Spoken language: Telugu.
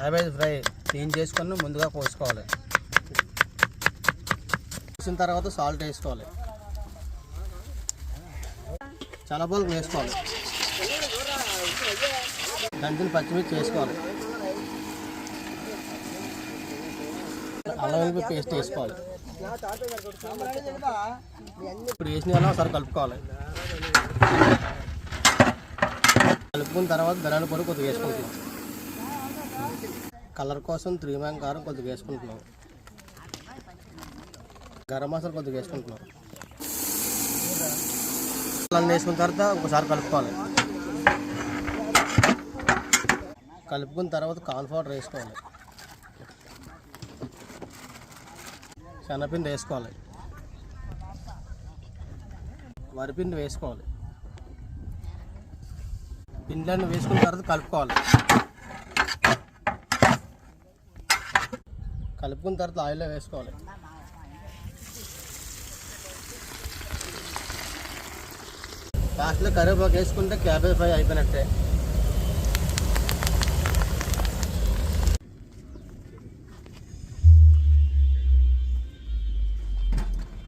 క్యాబేజ్ ఫ్రై క్లీన్ చేసుకొని ముందుగా పోసుకోవాలి. పోసిన తర్వాత సాల్ట్ వేసుకోవాలి. చల్లబోలకు వేసుకోవాలి. దంచిన పచ్చిమిర్చి వేసుకోవాలి. అల్లం వెల్లుల్లి పేస్ట్ వేసుకోవాలి. ఇప్పుడు వేసిన అలా ఒకసారి కలుపుకోవాలి. కలుపుకున్న తర్వాత ధనియాల పొడి కొద్దిగా వేసుకుంటున్నాం. కలర్ కోసం 3 మ్యాంగ్ కారం కొద్దిగా వేసుకుంటున్నాం. గరం మసాలా కొద్దిగా వేసుకుంటున్నాం. అన్నీ వేసుకున్న తర్వాత ఒకసారి కలుపుకోవాలి. కలుపుకున్న తర్వాత కార్న్ పౌడర్ వేసుకోవాలి. శనగపిండి వేసుకోవాలి. వరిపిండి వేసుకోవాలి. పిండిని వేసుకున్న తర్వాత కలుపుకోవాలి. కలుపుకున్న తర్వాత ఆయిల్లో వేసుకోవాలి. లాస్ట్లో కరివేపాకు వేసుకుంటే క్యాబేజ్ ఫ్రై అయిపోయినట్టే.